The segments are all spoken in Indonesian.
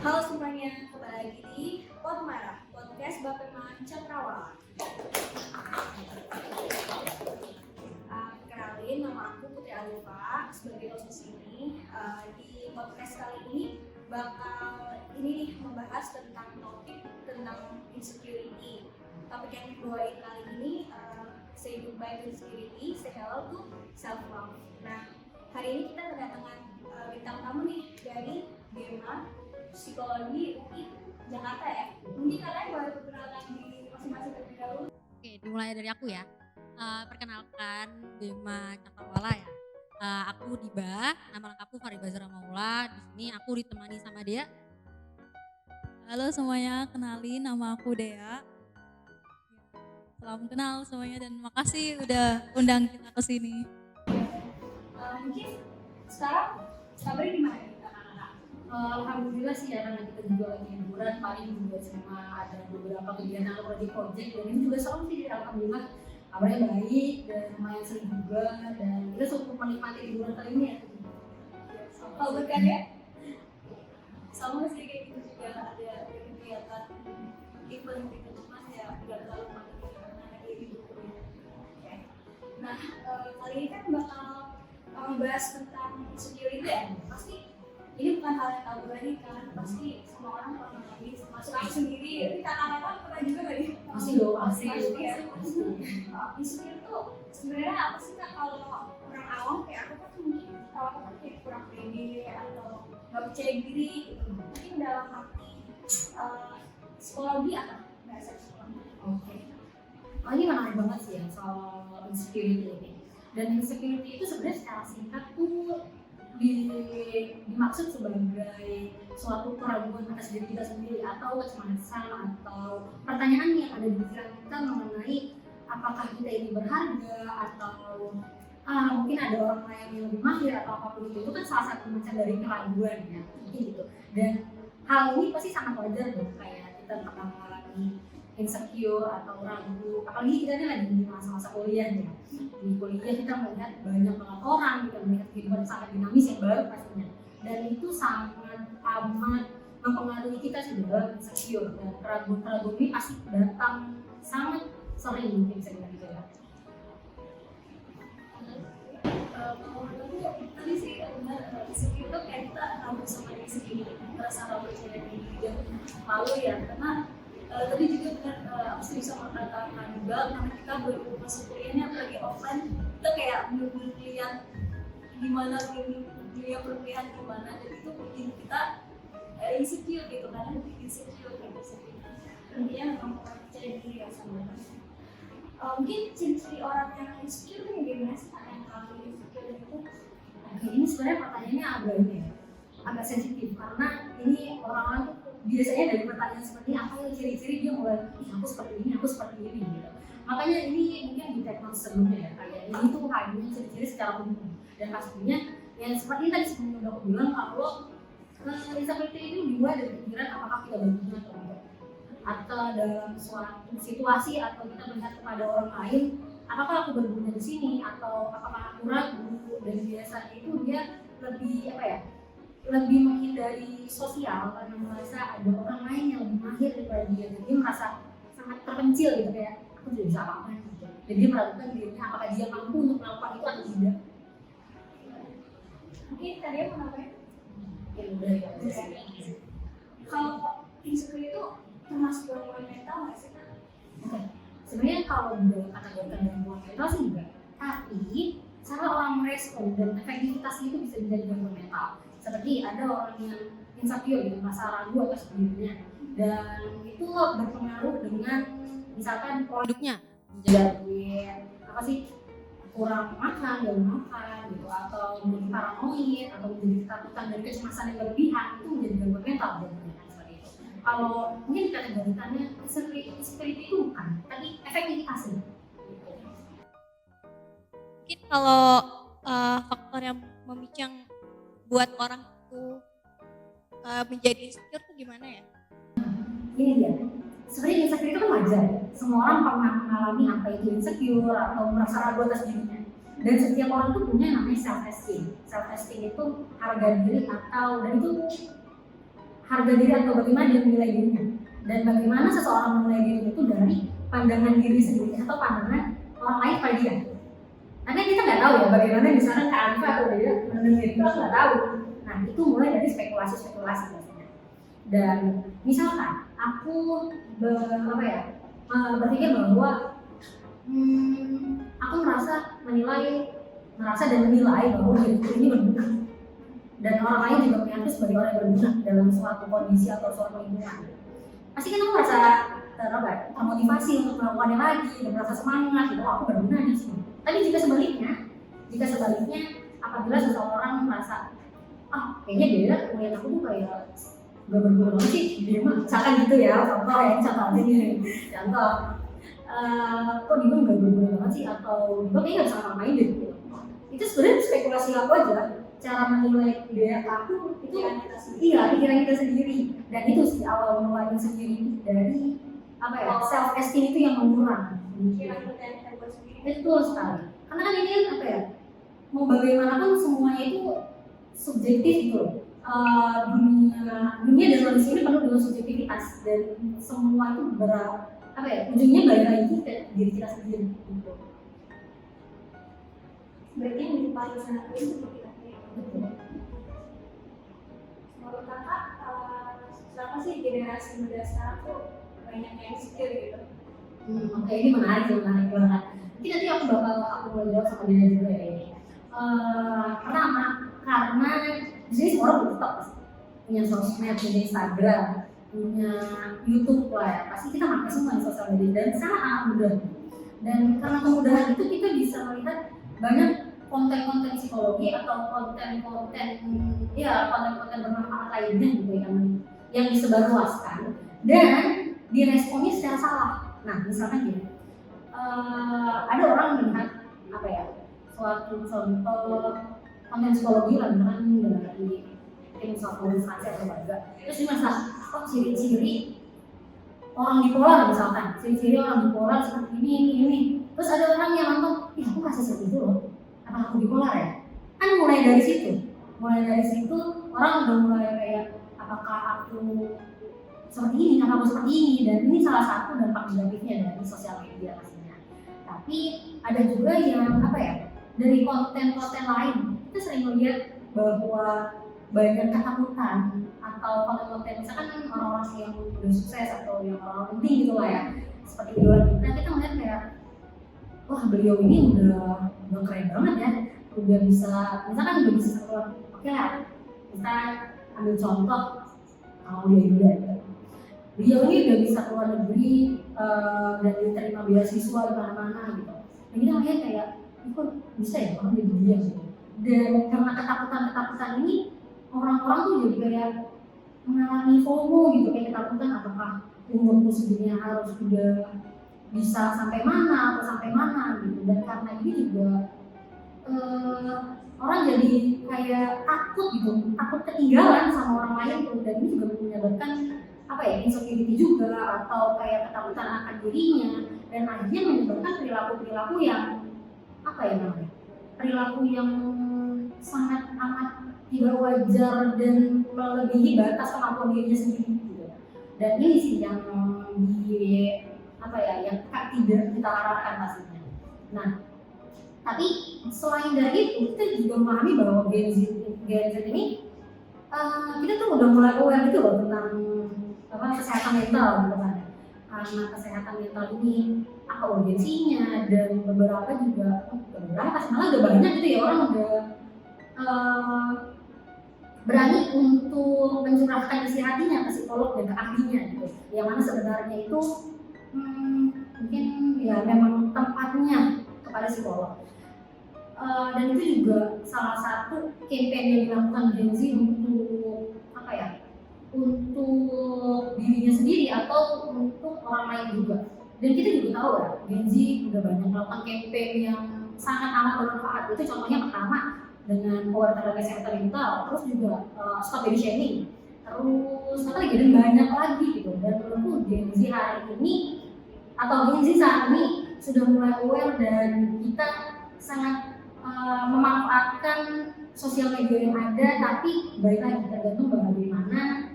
Halo semuanya, kembali lagi di Potmara, podcast Bapema Cakrawala. Kenalin, nama aku Putri Alifa sebagai host ini. Di podcast kali ini bakal membahas tentang topik tentang insecurity. Topik yang dibawain kali ini, say goodbye to insecurity, say hello to self love. Nah, hari ini kita kedatangan bintang tamu nih dari BEMA Psikologi UI Jakarta ya. Mungkin kalian boleh perkenalkan diri masing-masing terlebih dahulu. Oke, dimulai dari aku ya. Perkenalkan BEMA Cakrawala ya. Aku Diba, nama lengkapku Fariba Zahra Maula. Di sini aku ditemani sama Dea. Halo semuanya, kenalin nama aku Dea. Salam kenal semuanya dan makasih udah undang kita ke sini. Mungkin sekarang kabarnya gimana nih kakak-kakak? Alhamdulillah sih ya, karena kita juga lagi liburan, paling juga cuma ada beberapa kegiatan project dan ini juga seru sih, alhamdulillah kabarnya baik dan lumayan seru juga dan kita cukup menikmati liburan kali ini ya. Kalau bukan ya? Sama sih kayak gitu juga ada kegiatan event gitu, cuma ya nggak terlalu padat karena lagi libur ya. Oke. Nah, kali ini kan bakal membahas tentang insecurity ya. Pasti ini bukan hal yang tabu lagi kan, pasti semua orang pernah mengalami, termasuk aku sendiri. Jadi kakak-kakak pernah juga nggak nih? Masih loh, masih Ya. Insecure tuh sebenarnya apa sih kak? Kalau orang awam kayak aku kan mungkin kalau kayak kurang pede atau nggak percaya diri gitu. Mungkin dalam arti psikologi atau bahasa psikologi. Oke. Ini menarik banget sih ya soal insecurity ini. Dan insecurity itu sebenarnya secara singkat tuh dimaksud sebagai suatu keraguan atas diri kita sendiri atau kecemasan atau pertanyaan yang ada di pikiran kita mengenai apakah kita ini berharga atau mungkin ada orang lain yang lebih mahir atau apapun itu kan salah satu macam dari keraguan ya mungkin gitu. Dan hal ini pasti sangat wajar dong, kayak kita pernah mengalami insecure atau ragu, apalagi kita ini lagi di masa-masa kuliah ya. Di kuliah kita melihat banyak banget orang, kita melihat kehidupan yang sangat dinamis yang baru pastinya, dan itu sangat amat mempengaruhi kita sih dalam insecure dan keraguan-keraguan ini pasti datang sangat sering mungkin bisa kita gitu ya. Menurut aku tadi sih benar, insecure itu kayak kita ragu sama diri sendiri, merasa ragu sama diri dan malu ya, karena tadi juga benar aku sih bisa mengatakan juga karena kita baru masuk kuliahnya apalagi offline, kita kayak benar-benar lihat gimana dunia perkuliahan gimana, dan itu bikin kita insecure gitu, karena lebih insecure gitu sih. Intinya memang percaya diri ya sebenarnya. Mungkin ciri-ciri orang yang insecure itu gimana sih yang kalau insecure itu? Oke, ini sebenarnya pertanyaannya agak ini ya, agak sensitif karena ini orang-orang tuh biasanya dari pertanyaan seperti apa yang ciri-ciri dia mulai aku seperti ini gitu. Makanya ini mungkin di tagline sebelumnya ya, kayak ini tuh hanya ciri-ciri secara umum dan pastinya yang seperti tadi sebelumnya udah aku bilang kalau insecurity itu dimulai dari pikiran apakah kita berguna atau tidak, atau dalam suatu situasi atau kita melihat kepada orang lain apakah aku berguna di sini atau apakah aku ragu, dan biasanya itu dia lebih lebih menghindari sosial karena merasa ada orang lain yang lebih mahir daripada dia, dan dia merasa sangat terpencil gitu, kayak aku tidak bisa apa-apa gitu. Jadi dia meragukan dirinya apakah dia mampu untuk melakukan itu atau tidak. Mungkin kalian mau ngapain? Ya udah ya. Kalau insecure itu termasuk gangguan mental nggak sih kak? Oke. Sebenarnya kalau kategorikan gangguan mental sih enggak, tapi cara orang merespon dan efektivitas itu bisa menjadi gangguan mental. Seperti ada orang yang insecure gitu, merasa ragu atas dirinya, dan itu berpengaruh dengan misalkan Produknya jadi apa sih, kurang makan, gak makan gitu, atau menjadi paranoid atau menjadi ketakutan dan kecemasan yang berlebihan, itu menjadi gangguan mental jadinya seperti itu. Kalau mungkin kategorikannya insecurity itu bukan, tapi efektivitasnya. mungkin kalau faktor yang memicu buat orang itu menjadi insecure tuh gimana ya? Ini dia, sebenarnya insecure itu kan wajar, semua orang pernah mengalami apa itu insecure atau merasa ragu atas dirinya. Dan setiap orang tuh punya namanya self esteem. Self esteem itu harga diri atau, dan itu harga diri atau bagaimana dia menilai dirinya, dan bagaimana seseorang menilai diri itu dari pandangan diri sendiri atau pandangan orang lain pada dia. Karena kita nggak tahu ya bagaimana misalnya Kak Alifa atau dia menilai diri, kita nggak tahu. Nah itu mulai dari spekulasi-spekulasi biasanya. Dan misalkan aku berpikir bahwa aku merasa dan menilai bahwa diriku ini berguna, dan orang lain juga mengaku sebagai orang yang berguna dalam suatu kondisi atau suatu lingkungan. Pasti kan aku merasa termotivasi untuk melakukannya lagi dan merasa semangat gitu, aku berguna di sini. Tapi jika sebaliknya apabila seseorang merasa kayaknya dia melihat aku tuh kayak gak berguna banget sih, dia mah misalkan gitu ya, contoh aja nih, contoh kok dia gak berguna banget sih, atau dia kayaknya gak bisa ngapain deh gitu. Itu sebenarnya spekulasi aku aja, cara menilai diri aku itu pikiran kita sendiri, dan itu sih awal mulanya sendiri dari self esteem itu yang menurun. Betul sekali, karena kan ini kan mau bagaimanapun semuanya itu subjektif gitu. Dunia dan manusia ini penuh dengan subjektivitas, dan semua itu ujungnya balik lagi ke diri kita sendiri gitu. Berarti yang di paling sangat itu seperti apa ya? Betul. Menurut kakak, kenapa sih generasi muda sekarang tuh banyak yang insecure gitu? Oke, ini menarik banget. Nanti aku mau jawab sama dia juga ya ini. Pertama, karena di sini semua orang butuh punya sosmed, punya Instagram, punya YouTube lah ya. Pasti kita pakai semua di sosial media dan sangat mudah. Dan karena kemudahan itu kita bisa melihat banyak konten-konten psikologi atau konten-konten bermanfaat lainnya gitu yang disebarluaskan dan diresponnya secara salah. Nah, misalkan gini, ada orang melihat suatu contoh konten psikologi lah, misalkan dari tim suatu instansi atau lembaga, terus dia merasa ciri-ciri orang bipolar misalkan, ciri-ciri orang bipolar seperti ini. Terus ada orang yang nonton, aku kasih seperti itu loh, apa aku bipolar ya? Kan mulai dari situ orang udah mulai kayak apakah aku seperti ini, karena aku seperti ini, dan ini salah satu dampak negatifnya dari sosial media pastinya. Tapi ada juga yang dari konten-konten lain kita sering melihat bahwa banyak ketakutan atau konten-konten misalkan orang-orang yang udah sukses atau yang orang penting gitu lah ya, seperti idola kita melihat kayak wah beliau ini udah keren banget ya, udah bisa keluar. Oke lah, kita ambil contoh Aulia gitu. Beliau ini udah bisa keluar negeri dan diterima beasiswa di mana-mana gitu. Dan kita melihat kayak, kok bisa ya orang jadi dia gitu. Dan karena ketakutan ini, orang-orang tuh jadi kayak mengalami FOMO gitu, kayak ketakutan apakah umurku segini harus udah bisa sampai mana gitu. Dan karena ini juga orang jadi kayak takut ketinggalan sama orang lain tuh, dan ini juga menyebabkan insecurity juga atau kayak ketakutan akan dirinya, dan akhirnya menyebabkan perilaku yang sangat amat tidak wajar dan melebihi batas kemampuan dirinya sendiri gitu. Dan ini sih yang yang tidak kita harapkan pastinya. Nah, tapi selain dari itu kita juga memahami bahwa Gen Z ini kita tuh udah mulai aware gitu loh tentang kesehatan mental gitu kan. Karena kesehatan mental ini apa urgensinya, dan beberapa malah udah banyak gitu ya orang udah berani untuk mencurahkan isi hatinya ke psikolog dan ke ahlinya gitu. Yang mana sebenarnya itu mungkin ya memang tempatnya kepada psikolog. Dan itu juga salah satu campaign yang dilakukan Gen Z untuk dirinya sendiri atau untuk orang lain juga. Dan kita juga tahu ya, Gen Z udah banyak melakukan campaign yang sangat amat bermanfaat. Itu contohnya pertama dengan aware terhadap kesehatan mental, terus juga stop body shaming, terus dan banyak lagi gitu. Dan menurutku Gen Z hari ini atau Gen Z saat ini sudah mulai aware, dan kita sangat memanfaatkan sosial media yang ada, tapi balik lagi tergantung bagaimana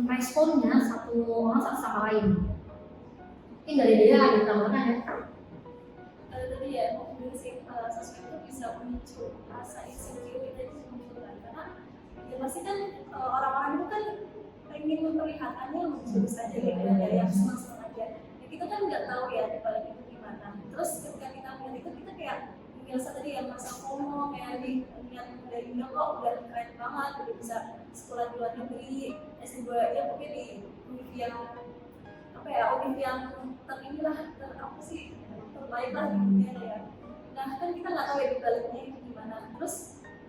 responnya satu orang satu sama lain. Mungkin dari dia ada tambahkan ya. Tadi ya mau bilang sih sosmed itu bisa memicu rasa insecure kita itu muncul kan, karena ya pasti kan orang-orang itu kan pengen memperlihatkannya lucu saja gitu ya, yang senang-senang aja. Nah, kita kan nggak tahu ya di balik itu gimana. Terus ketika kita melihat itu kita kayak biasa tadi ya masa FOMO, kayak lihat dari Indo kok udah keren banget, udah bisa sekolah di luar negeri, S2 ya mungkin di univ yang apa ya, univ yang terinilah apa sih terbaik lah di dunia ya. Nah kan kita nggak tahu ya di baliknya itu gimana. Terus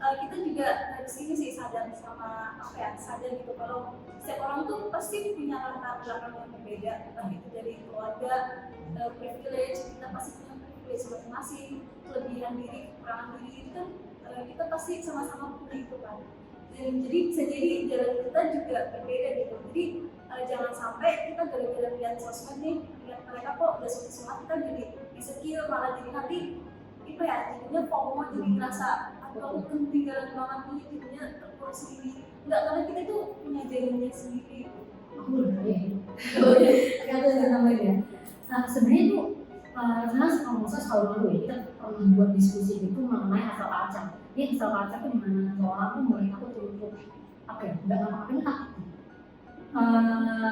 kita juga harus ini sih sadar sama apa ya, sadar gitu kalau setiap orang tuh pasti punya latar belakang yang berbeda, entah itu dari keluarga, privilege, kita pasti punya privilege masing-masing, kelebihan diri, kekurangan diri itu kan kita pasti sama-sama punya itu kan. Dan jadi bisa jadi jalan kita juga berbeda gitu. Jadi jangan sampai kita gara-gara lihat sosmed nih, lihat mereka kok udah sukses banget, kita jadi insecure, malah jadi nanti itu ya jadinya FOMO, jadi ngerasa aku ketinggalan banget nih, jadinya terpuruk sendiri. Enggak, karena kita tuh punya jalannya sendiri. Aku udah ya. Aku udah namanya ya. Sebenarnya tuh karena kalau masa tahun lalu ya kita pernah buat diskusi itu mengenai asal acak. Ini asal acak tuh dimana seorang tuh mulai takut untuk apa ya? Nggak ngapa-ngapain takut.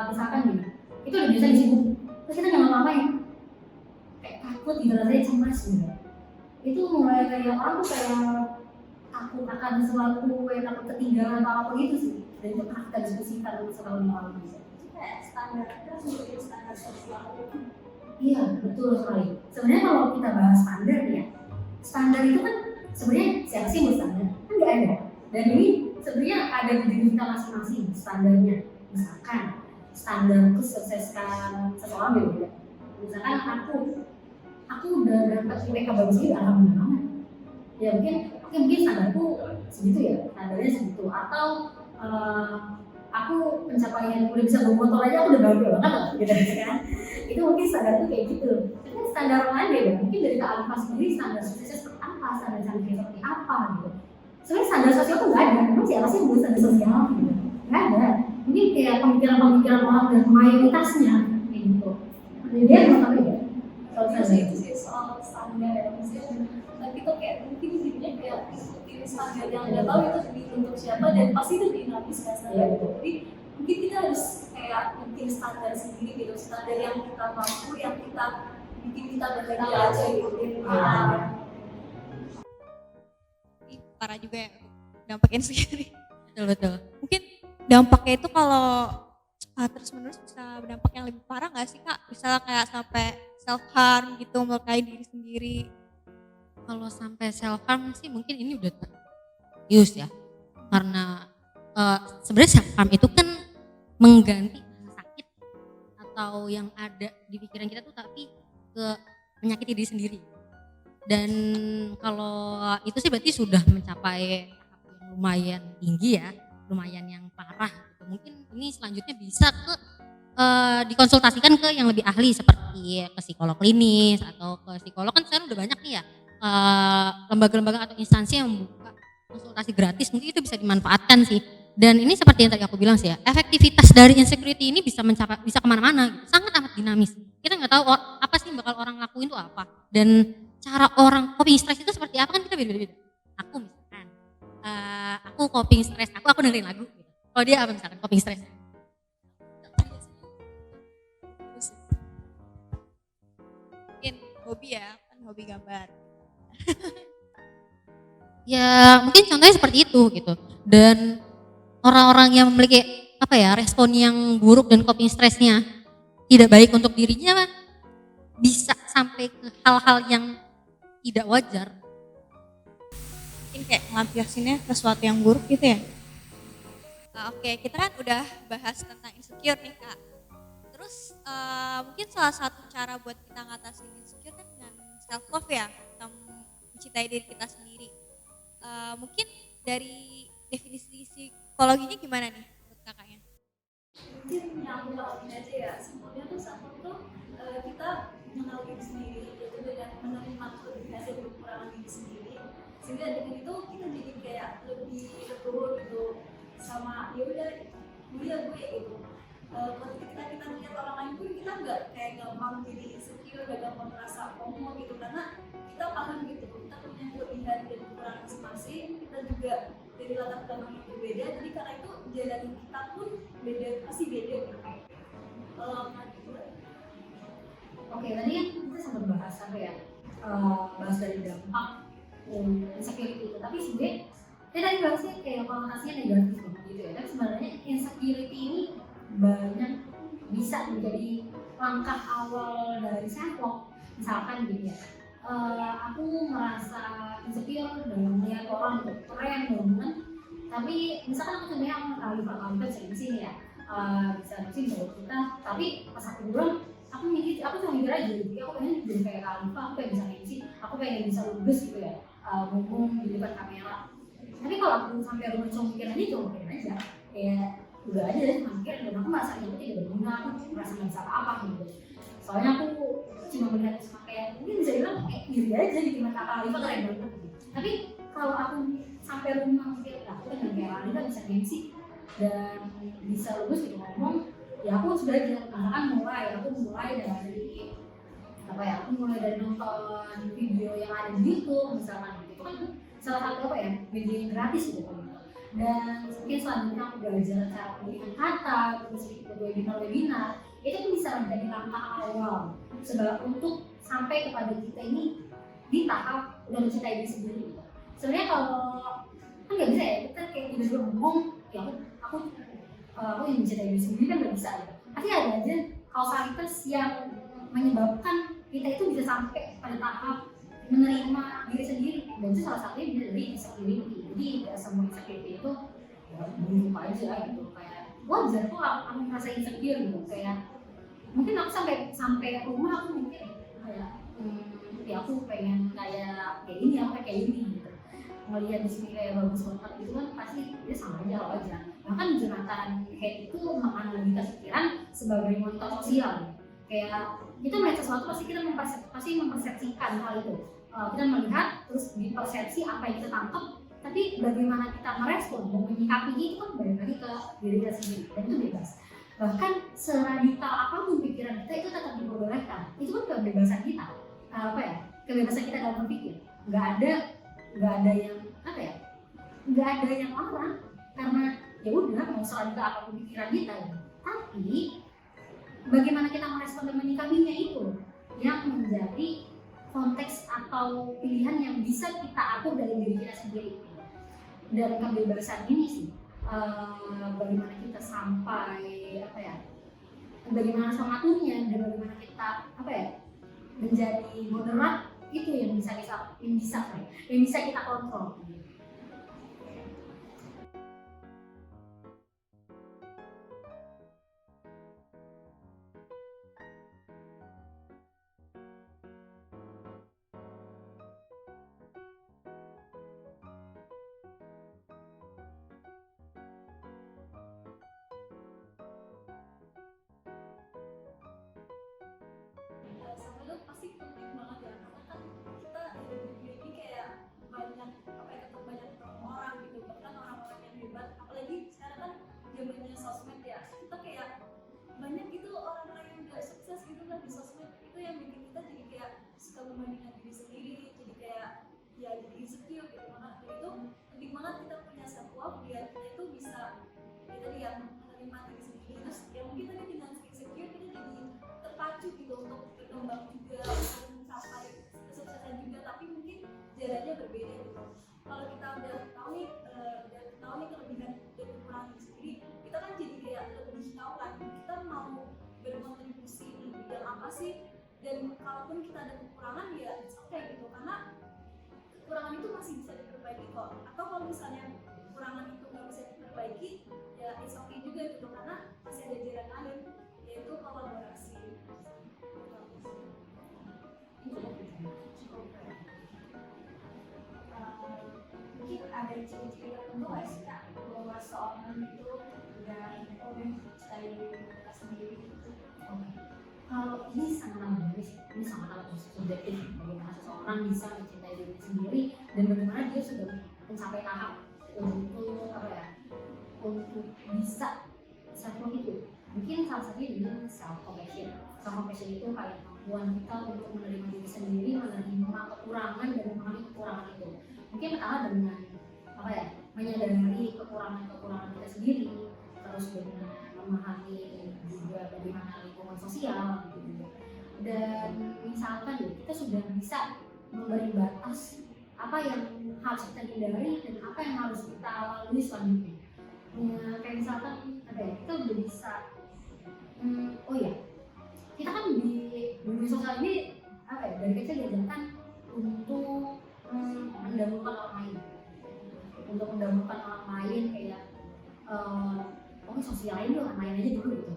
Misalkan gini, itu udah biasa disinggung. Terus kita nggak ngapa-ngapain, kayak takut gitu, rasanya cemas gitu. Itu mulai kayak orang tuh kayak takut akan sesuatu, kayak takut ketinggalan apa gitu sih. Dan itu pernah kita diskusikan setahun yang lalu. Kayak standar kita sebagai standar sosial itu. Iya, betul sekali. Sebenarnya kalau kita bahas standar ya, standar itu kan sebenarnya siapa sih yang standar? Kan nggak ada. Dan ini sebenarnya ada di diri kita masing-masing standarnya. Misalkan standar kesuksesan seseorang beda. Misalkan aku udah dapat IPK bagus juga, alhamdulillah banget. Ya mungkin standarku segitu ya, standarnya segitu. Atau aku pencapaian udah bisa bawa motor aja aku udah bangga banget lah, gitu kan. Itu mungkin standarku kayak gitu. Tapi standar orang lain beda. Mungkin dari Kak Alifah sendiri standar suksesnya seperti apa, standar cantiknya seperti apa gitu. Sebenarnya standar sosial tuh nggak ada. Memang siapa sih yang buat standar sosial gitu? Nggak ada. Mungkin kayak pemikiran-pemikiran orang dan mayoritasnya kayak gitu. Jadi dia mau apa ya? Itu sih soal standar ya, maksudnya tapi tuh kayak mungkin jadinya kayak ikutin standar yang nggak tahu itu dibentuk siapa, dan pasti itu dinamis kan standar itu. Jadi mungkin kita harus kayak bikin standar sendiri gitu, standar yang kita mampu, yang kita bikin kita bahagia aja gitu. Parah juga ya dampaknya sendiri. Betul. Mungkin dampaknya itu kalau terus menerus bisa berdampak yang lebih parah nggak sih Kak? Misalnya kayak sampai self harm gitu, melukai diri sendiri. Kalau sampai self harm sih mungkin ini udah terus ya, karena sebenarnya self harm itu kan mengganti rasa sakit atau yang ada di pikiran kita tuh, tapi ke menyakiti diri sendiri. Dan kalau itu sih berarti sudah mencapai tahap yang lumayan tinggi ya, lumayan yang parah gitu. Mungkin ini selanjutnya bisa dikonsultasikan ke yang lebih ahli seperti ke psikolog klinis atau ke psikolog. Kan sekarang udah banyak nih ya lembaga-lembaga atau instansi yang membuka konsultasi gratis, mungkin itu bisa dimanfaatkan sih. Dan ini seperti yang tadi aku bilang sih ya, efektivitas dari insecurity ini bisa kemana-mana gitu, sangat amat dinamis. Kita nggak tahu apa sih bakal orang lakuin itu apa, dan cara orang coping stress itu seperti apa kan kita beda-beda. Aku misalkan aku coping stress, aku dengerin lagu gitu. Kalau dia apa misalkan coping stress? Mungkin hobi ya, kan hobi gambar. Ya mungkin contohnya seperti itu gitu. Dan orang-orang yang memiliki apa ya, respon yang buruk dan coping stressnya tidak baik untuk dirinya, bisa sampai ke hal-hal yang tidak wajar. Mungkin kayak ngelampiasinnya ke sesuatu yang buruk gitu ya. Oke, kita kan udah bahas tentang insecure nih Kak. Terus mungkin salah satu cara buat kita ngatasin insecure kan dengan self love ya, kita mencintai diri kita sendiri. Mungkin dari definisi psikologinya gimana nih buat kakaknya? Mungkin yang aku lakuin aja ya, sebenarnya tuh self love tuh kita mengenal diri sendiri, yaitu dengan menerima kelebihan dan kekurangan diri sendiri, sehingga dengan itu kita jadi kayak lebih legowo gitu sama ya udah gue gitu. Ketika kita melihat orang lain pun kita nggak kayak gampang jadi insecure, nggak gampang merasa FOMO gitu, karena kita paham gitu kita punya kelebihan dan kekurangan masing-masing, kita juga dari latar belakang yang berbeda, jadi karena itu jalan kita pun beda, pasti beda gitu. Oke, tadi kan kita sempat bahas apa ya, bahas dari dampak insecurity itu, tapi sebenarnya kita tadi bahasnya kayak konotasinya negatif gitu ya, tapi sebenarnya insecurity ini banyak bisa menjadi langkah awal dari self love. Misalkan gitu ya, aku merasa insecure dalam melihat orang itu keren banget, tapi misalkan aku sebenarnya kali sering sini ya, bisa sih menurut kita, tapi pas aku bilang aku cuma mikir aja gitu, aku pengen jadi kayak Khalifa, aku pengen bisa MC, aku pengen bisa lulus gitu ya, ngomong di depan kamera. Tapi kalau aku sampai rumah cuma mikir aja, kayak udah aja deh mikir, dan aku merasa itu tidak berguna, aku merasa nggak bisa apa-apa gitu. Soalnya aku cuma melihat cuma kayak mungkin bisa bilang kayak diri aja gitu, kakak Khalifa keren banget gitu. Tapi kalau aku sampai rumah mikir, aku pengen kayak Khalifa bisa MC dan bisa lulus gitu ngomong, ya aku sudah aja, misalkan aku mulai dari apa ya, aku mulai dari nonton video yang ada di YouTube misalkan gitu, kan salah satu apa ya, media yang gratis gitu kan, dan mungkin selanjutnya aku belajar cara pemilihan kata, terus ikut webinar itu pun bisa menjadi langkah awal untuk sampai kepada kita ini di tahap udah mencintai diri sendiri. Sebenarnya kalau kan nggak bisa ya, kita kayak tiba-tiba ngomong ya aku yang mencintai diri sendiri kan nggak bisa ya. Pasti ada aja kausalitas yang menyebabkan kita itu bisa sampai pada tahap menerima diri sendiri, dan itu salah satunya bisa dari insecurity. Jadi nggak semua insecurity itu ya buruk aja gitu, kayak wajar kok aku merasa insecure gitu, kayak mungkin aku sampai rumah aku mikir kayak ya aku pengen kayak ini, aku kayak ini gitu, ngelihat di sini kayak bagus banget gitu kan, pasti dia sama aja wajar. Bahkan Jonathan Haidt itu menganalisa pikiran sebagai monitor sosial, kayak kita melihat sesuatu pasti mempersepsikan hal itu. Kita melihat terus dipersepsi apa yang kita tangkap, tapi bagaimana kita merespon dan menyikapi itu kan balik lagi ke diri kita sendiri, dan itu bebas. Bahkan seradikal apapun pikiran kita itu tetap diperbolehkan, itu kan kebebasan kita, kebebasan kita dalam berpikir. Nggak ada yang nggak ada yang larang, karena ya udah mau seradikal apapun pikiran kita ya. Tapi bagaimana kita merespon dan menyikapinya itu yang menjadi konteks atau pilihan yang bisa kita atur dari diri kita sendiri. Dan kebebasan ini sih, bagaimana kita sampai bagaimana mengaturnya, dan bagaimana kita menjadi moderat, itu yang bisa kita kontrol. Sama itu pasti penting banget ya, karena kan kita di dunia ini kayak banyak ketemu orang gitu, bahkan orang-orang yang hebat, apalagi sekarang kan zamannya sosmed ya, kita kayak banyak gitu orang-orang yang gak sukses gitu kan di sosmed, itu yang bikin kita jadi kayak suka membandingkan diri sendiri, jadi kayak ya jadi insecure gitu. Maka itu penting banget kita punya self love biar kita itu bisa menerima diri sendiri. Terus ya mungkin tadi dengan insecure kita jadi terpacu gitu untuk berkembang juga, mencapai kesuksesan juga, tapi mungkin jalannya berbeda gitu. Kalau kita udah tahu nih kelebihan dan kekurangan diri sendiri, kita kan jadi kayak lebih tahu lagi kita mau berkontribusi di bidang apa sih, dan kalaupun kita ada kekurangan ya it's okay gitu, karena kekurangan itu masih bisa diperbaiki kok. Atau kalau misalnya kekurangan itu nggak bisa diperbaiki ya it's okay juga gitu, karena masih ada jalan lain, yaitu kolaborasi. Mungkin ada ciri-ciri tertentu nggak sih Kak, bahwa seorang itu udah mencintai diri mereka sendiri gitu? Kalau ini sangat subjektif, bagaimana seseorang bisa mencintai diri sendiri dan bagaimana dia sudah mencapai tahap untuk bisa lagi dengan self compassion. Self compassion itu kayak kemampuan kita untuk menerima diri sendiri, menerima kekurangan dan memahami kekurangan itu. Mungkin pertama dengan apa ya, menyadari kekurangan kita sendiri, terus dengan memahami juga bagaimana lingkungan sosial gitu. Dan misalkan kita sudah bisa memberi batas apa yang harus kita hindari dan apa yang harus kita lalui selanjutnya. Kayak misalkan kita udah bisa oh ya, kita kan di dunia sosial ini dari kecil diajarkan untuk mendahulukan orang lain, kayak pokoknya sosialin orang lain aja dulu gitu,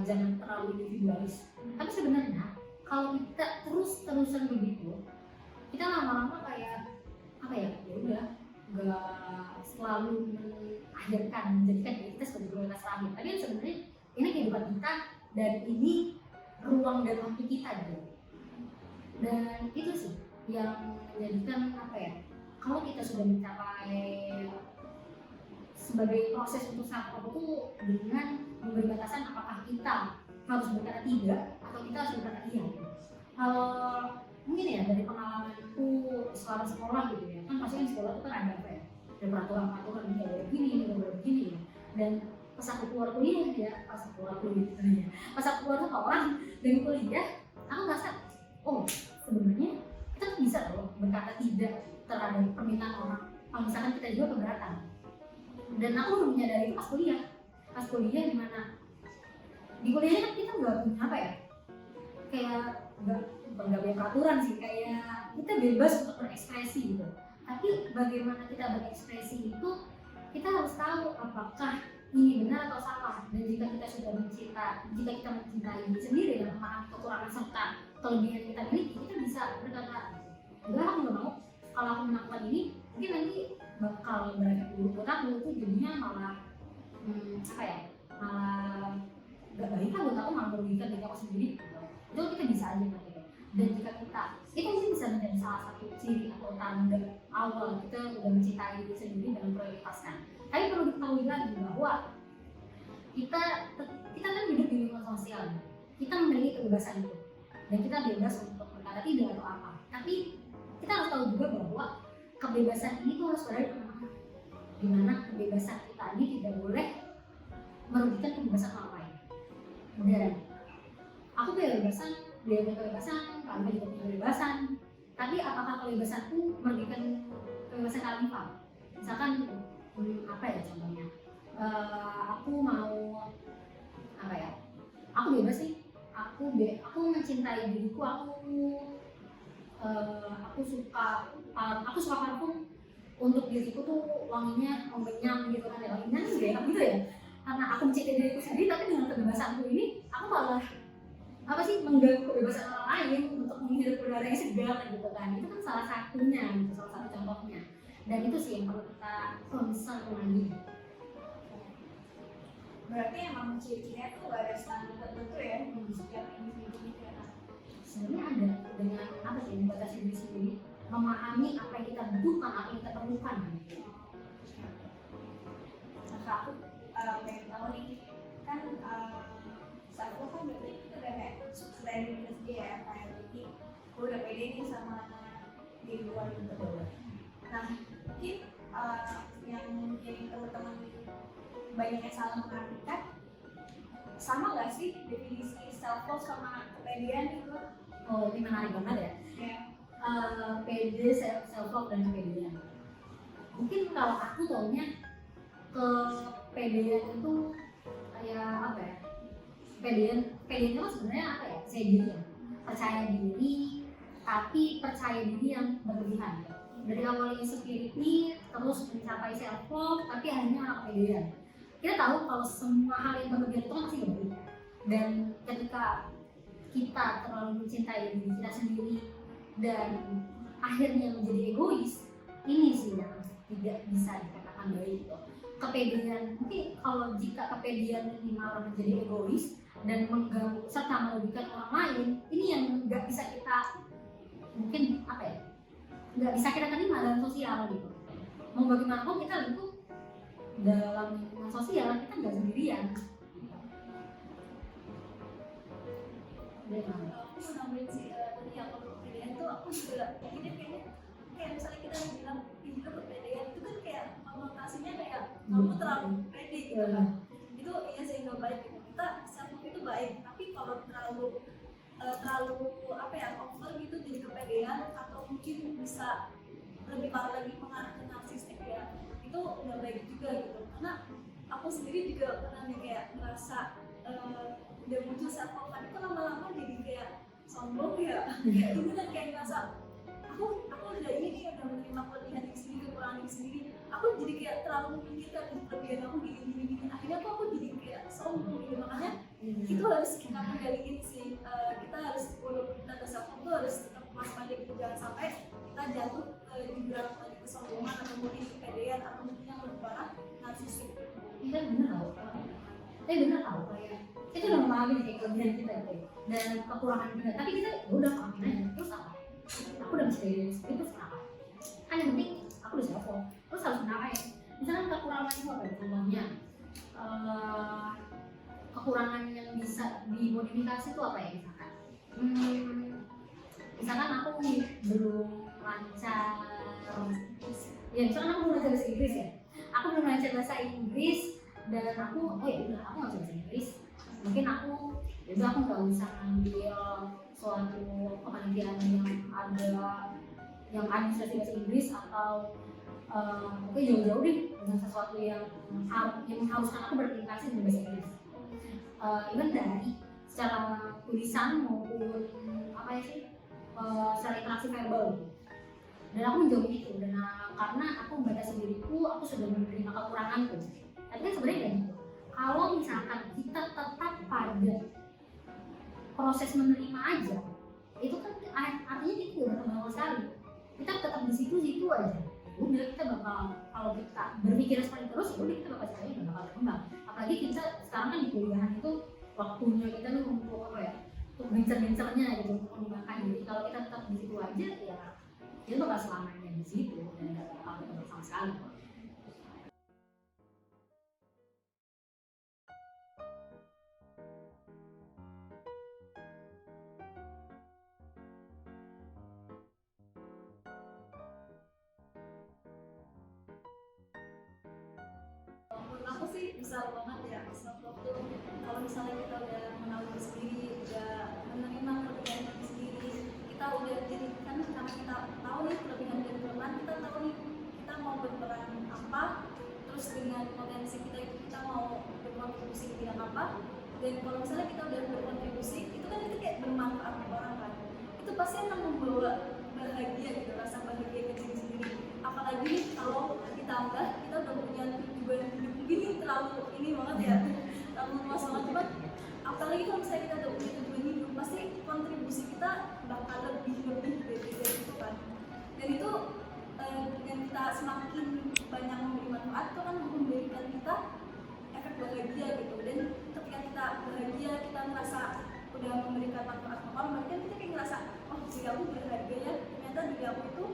jangan terlalu individualis. Tapi sebenarnya kalau kita terus-terusan begitu, kita lama-lama kayak ya udah nggak selalu mengakhirkan menjadikan diri kita sebagai prioritas terakhir. Tapi sebenarnya ini kehidupan kita dan ini ruang dan waktu kita gitu. Dan itu sih yang menjadikan kalau kita sudah mencapai sebagai proses untuk self itu dengan memberi batasan apakah kita harus berkata tidak atau kita harus berkata iya. Kalau mungkin ya dari pengalamanku selama sekolah gitu ya, kan pasti kan sekolah itu kan ada ada peraturan ini nggak boleh begini ya. Dan pas aku keluar kuliah pas aku keluar sekolah dan kuliah, aku merasa sebenarnya kita tuh bisa loh berkata tidak terhadap permintaan orang kalau misalkan kita juga keberatan. Dan aku baru menyadari itu pas kuliah di mana di kuliahnya kan kita nggak punya kayak nggak punya peraturan sih, kayak kita bebas untuk berekspresi gitu. Tapi bagaimana kita berekspresi itu kita harus tahu apakah ini benar atau salah. Dan jika kita mencintai diri sendiri dan memahami kekurangan serta kelebihan yang kita miliki, kita bisa berkata enggak, aku nggak mau. Kalau aku melakukan ini mungkin nanti bakal berakhir buruk buat aku, itu jadinya malah malah gak baik lah buat aku, malah merugikan diri aku sendiri gitu. Itu kita bisa aja gitu. Dan jika kita itu mungkin bisa menjadi salah satu ciri atau tanda awal kita udah mencintai diri sendiri dan memprioritaskan. Tapi perlu diketahui lagi bahwa kita kan hidup di lingkungan sosial, kita memiliki kebebasan itu dan kita bebas untuk berkata tidak atau apa. Tapi kita harus tahu juga bahwa kebebasan ini tuh harus berada di tengah-tengah, dimana kebebasan kita ini tidak boleh merugikan kebebasan orang lain. Dan aku punya kebebasan, dia punya kebebasan, kalian juga punya kebebasan. Tapi apakah kebebasanku merugikan kebebasan kalian? Misalkan contohnya, aku mau aku bebas sih, aku mencintai diriku, aku suka parfum untuk diriku tuh wanginya mengenyang gitu kan ya, wanginya tuh enak gitu ya, karena aku mencintai diriku sendiri. Tapi dengan kebebasanku ini aku malah mengganggu kebebasan orang lain untuk menghirup udara yang segar gitu kan. Itu kan salah satu contohnya. Dan itu sih yang perlu kita concern lagi. Berarti emang ciri-cirinya tuh gak ada standar tertentu ya setiap individu gitu ya? Sebenarnya ada, dengan membatasi diri sendiri, memahami apa yang kita butuhkan, apa yang kita perlukan. Nah, aku pengen tahu nih, kan saat itu kan berarti kita udah kayak dari diri sendiri ya, kayak berarti gue udah pede nih sama diri gue gitu. Nah, mungkin yang teman-teman banyak yang salah mengartikan, sama gak sih definisi self-love sama kepedean itu? Oh, ini menarik banget ya. Pede, self-love dan kepedean. Mungkin kalau aku taunya kepedean itu kayak kepedean itu sebenarnya saya diri ya, percaya diri, tapi percaya diri yang berlebihan. Dari awalnya insecurity, terus mencapai self-love, tapi akhirnya malah kepedean. Kita tahu kalau semua hal yang berlebihan itu masih baik. Dan ketika kita terlalu mencintai diri kita sendiri dan akhirnya menjadi egois, ini sih yang tidak bisa dikatakan baik itu. Kepedean, mungkin kalau jika kepedean ini malah menjadi egois dan mengganggu serta merugikan orang lain, ini yang nggak bisa kita nggak bisa kita terima dalam sosial gitu. Mau bagaimanapun kita lingkup dalam lingkungan sosial, kita nggak sendirian. Dia kenapa? Aku mau nambahin sih tadi yang kalau kepedean tuh aku juga mikirnya kayaknya kayak misalnya kita bilang ini tuh kepedean itu kan kayak konotasinya kayak kamu terlalu pede gitu kan. Itu iya sih nggak baik gitu. Kita self love itu baik, tapi kalau terlalu apa ya over gitu jadi kepedean atau mungkin bisa lebih parah lagi mengarah ke narsistik ya, itu nggak baik juga gitu. Karena aku sendiri juga pernah nih kayak ngerasa udah muncul self love itu lama-lama jadi kayak sombong ya, kayak ini kan kayak ngerasa aku udah ini udah menerima kelebihan yang sendiri, kekurangan yang sendiri, aku jadi kayak terlalu memikirkan kelebihan aku gini, akhirnya aku jadi kayak sombong gitu. Makanya itu harus kita kendaliin sih. Kita harus walaupun kita ada self love itu harus tetap waspada gitu, jangan sampai kita jatuh di jurang kesombongan atau mungkin kepedean atau mungkin yang lebih parah narsistik. Iya kan bener tau. Bener tau kayak kita udah memahami kayak kelebihan kita gitu ya, dan kekurangan kita, tapi kita ya udah pahamin aja. Terus apa? Aku udah bisa dari sendiri, terus kenapa? Kan yang penting aku udah self love. Terus harus kenapa ya? Misalkan kekurangan itu apa ya? Contohnya kekurangan yang bisa dimodifikasi itu apa ya misalkan? Misalkan aku belum lancar, ya misalkan aku belum lancar bahasa Inggris ya. Aku belum lancar bahasa Inggris dan aku, oh ya udah aku nggak bisa bahasa Inggris. Mungkin aku, jadi aku nggak usah ngambil suatu kepanitiaan yang administrasi bahasa Inggris atau oke jauh-jauh deh dengan sesuatu yang mengharuskan aku berkomunikasi dengan bahasa Inggris. Even dari secara tulisan maupun apa ya sih, secara interaksi verbal. Dan aku menjauhi itu, dan karena aku membatasi diriku, aku sudah menerima kekuranganku. Tapi kan sebenarnya kayak gitu. Kalau misalkan kita tetap pada proses menerima aja, itu kan artinya kita udah berkembang sekali. Kita tetap di situ aja. Udah kita bakal, kalau kita berpikir seperti terus, udah kita bakal cari dan bakal berkembang. Apalagi kita sekarang kan di kuliahan itu waktunya kita tuh untuk apa ya? Untuk gencar-gencarnya gitu, untuk mengembangkan diri. Kalau kita tetap di situ aja, ya kita bakal selamanya di situ dan nggak bakal berkembang sama sekali. Menurut aku sih besar banget ya self love tuh. Kalau misalnya kita udah mengenal diri sendiri, udah menerima kelebihan diri sendiri, kita udah jadi kan karena kita tahu nih kelebihan dan kelemahan, kita tahu nih kita mau berperan apa, terus dengan potensi kita itu kita mau berkontribusi di bidang apa. Dan kalau misalnya kita udah berkontribusi, itu kan itu kayak bermanfaat ke orang kan, itu pasti akan membawa bahagia gitu, rasa bahagia ke diri sendiri. Apalagi kalau ditambah kita udah punya tujuan hidup, begini terlalu ini banget ya, terlalu luas banget. Cuman apalagi kalau misalnya kita udah punya tujuan hidup, pasti kontribusi kita bakal lebih dari itu kan. Dan itu yang kita semakin banyak memberi manfaat itu kan memberikan kita efek bahagia gitu. Dan ketika kita bahagia, kita merasa udah memberikan manfaat ke orang, berarti kan kita kayak ngerasa, oh diri aku berharga ya, ternyata diri aku itu,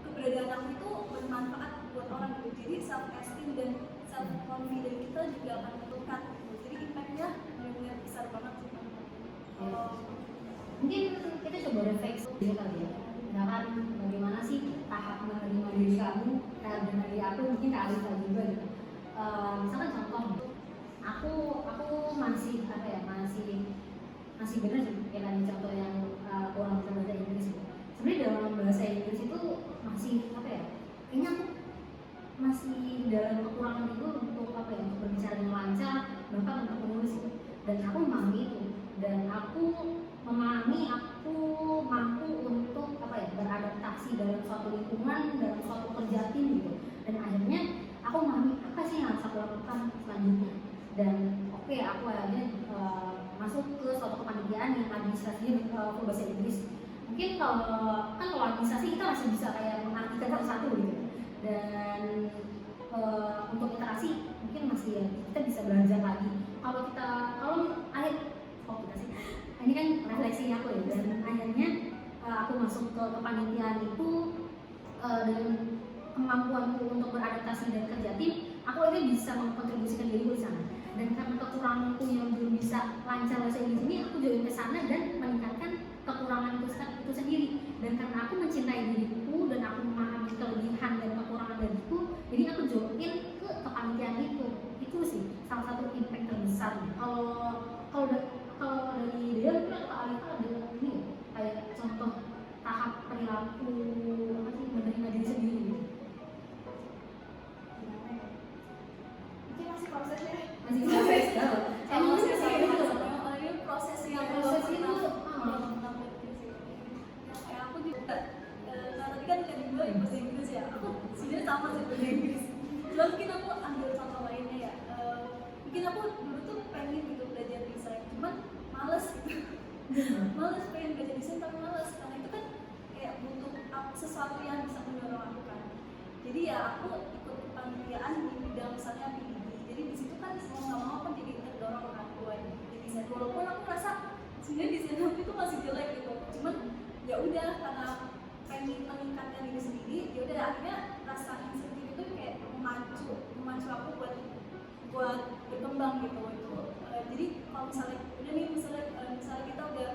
keberadaan aku itu bermanfaat buat orang gitu. Jadi self esteem dan self confidence kita juga akan meningkat gitu. Jadi impactnya benar-benar besar banget sih. Mungkin kita coba refleksi dulu kali ya. Misalkan bagaimana sih tahap menerima diri kamu, tahap menerima diri aku, mungkin ke Alisa juga gitu. Misalkan contoh, aku masih apa ya, masih benar sih kayak tadi contoh yang kurang bisa bahasa Inggris gitu. Sebenarnya dalam bahasa Inggris itu masih apa ya, kayaknya aku masih dalam kekurangan itu untuk apa ya, untuk berbicara dengan lancar, bahkan untuk menulis gitu. Dan aku memahami itu, dan aku memahami aku mampu untuk apa ya, beradaptasi dalam suatu lingkungan, dalam suatu kerja tim gitu. Dan akhirnya aku memahami apa sih yang harus aku lakukan selanjutnya. Dan oke, aku akhirnya masuk ke suatu kepanitiaan yang administrasinya full bahasa Inggris. Mungkin kalau administrasi kita masih bisa kayak mengartikan satu-satu gitu. Dan untuk interaksi mungkin masih ya, kita bisa belajar lagi. Ini kan refleksi aku ya, dan akhirnya aku masuk ke kepanitiaan itu dengan kemampuanku untuk beradaptasi dan kerja tim, aku akhirnya bisa mengkontribusikan diriku di sana. dan karena kekuranganku yang belum bisa lancar bahasa Inggris ini, aku join ke sana dan meningkatkan kekurangan itu sendiri. Dan karena aku mencintai diriku dan aku memahami kelebihan dan kekurangan diriku, jadi aku join ke kepanitiaan itu sih salah satu impact terbesar. Kalau dari dia mungkin atau Alika ada ini kayak contoh tahap perilaku apa sih menerima diri sendiri gitu. Mungkin masih prosesnya. Masih proses ya. Emang Proses sih yang gitu. proses yang Proses itu kayak aku juga tadi kan tadi gue bahasa Inggris ya, aku sebenarnya sama sih bahasa Inggris. Cuma mungkin aku ambil contoh lainnya ya. Mungkin aku dulu tuh pengen gitu belajar desain, cuman males gitu. Males pengen belajar desain tapi males karena itu kan kayak butuh sesuatu yang bisa mendorong aku kan. Jadi ya aku ikut kepanitiaan di bidang misalnya PIB. Jadi di situ kan mau nggak mau kan jadi terdorong kan buat jadi desain. Walaupun aku merasa sebenarnya desain aku itu masih jelek gitu. Cuman ya udah karena pengen meningkatkan diri sendiri, ya udah akhirnya rasa insecure itu kayak memacu aku buat berkembang gitu itu. Jadi kalau misalnya udah nih misalnya kita udah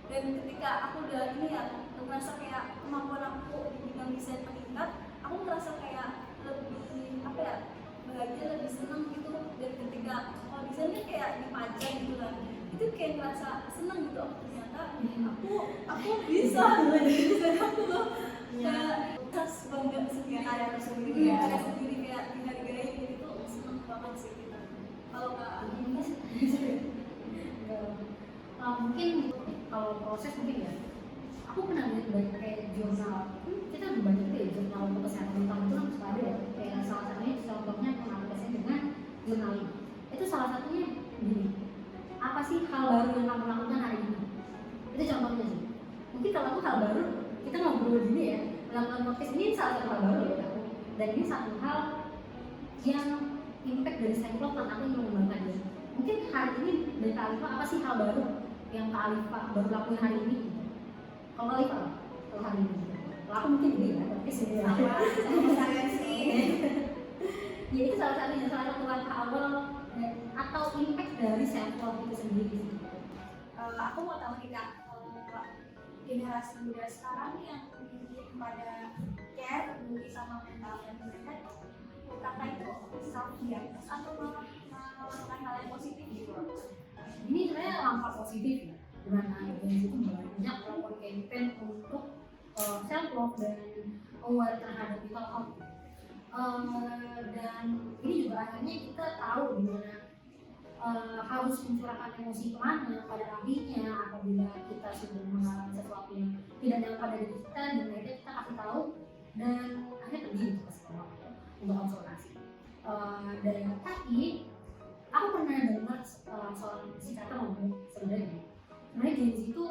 dan ketika aku udah ini ya merasa kayak kemampuan aku di bidang desain meningkat, aku merasa kayak lebih apa ya bahagia, lebih senang gitu. Dan ketika kalau desain kan kayak dipajang gitu kan, itu kayak merasa senang gitu. Oh ternyata aku bisa belajar desain aku loh. Kayak tas bangga sendiri, karya sendiri kayak dihargai gitu, senang banget sih kita. Kalau nggak mungkin kalau proses mungkin ya aku pernah lihat banyak kayak jurnal, kita udah banyak tuh ya jurnal untuk kesehatan mental itu kan suka ada ya, kayak salah satunya contohnya pengawasan dengan jurnal itu salah satunya gini, apa sih hal baru yang kamu lakukan hari ini, itu contohnya sih. Mungkin kalau aku hal baru, kita ngobrol gini ya, melakukan podcast ini salah satu hal baru ya aku, dan ini satu hal yang impact dari Cyclop dan aku yang mengembangkan dia. Mungkin hari ini dari Kak Alifa apa sih hal baru yang Kak Alifa baru lakuin hari ini? Kalau Kak Alifa, kalau hari ini, kalau aku mungkin ini ya, tapi sama saya sih. Ya itu salah satu langkah awal atau impact dari Cyclop itu sendiri. Aku mau tahu nih Kak, generasi muda sekarang yang mungkin pada care peduli sama mental dan mereka kakak itu self diagnose atau melakukan hal yang positif gitu. Ini sebenarnya langkah positif ya, dimana dari situ banyak melakukan campaign untuk self love dan aware terhadap mental health. Dan ini juga akhirnya kita tahu dimana harus mencurahkan emosi kemana pada ahlinya apabila kita sudah mengalami sesuatu yang tidak nyaman pada diri kita, dan akhirnya kita kasih tahu dan akhirnya pergi ke sekolah untuk konsultasi. Dan tapi aku pernah dengar seorang psikiater ngomong sebenarnya Gen Z itu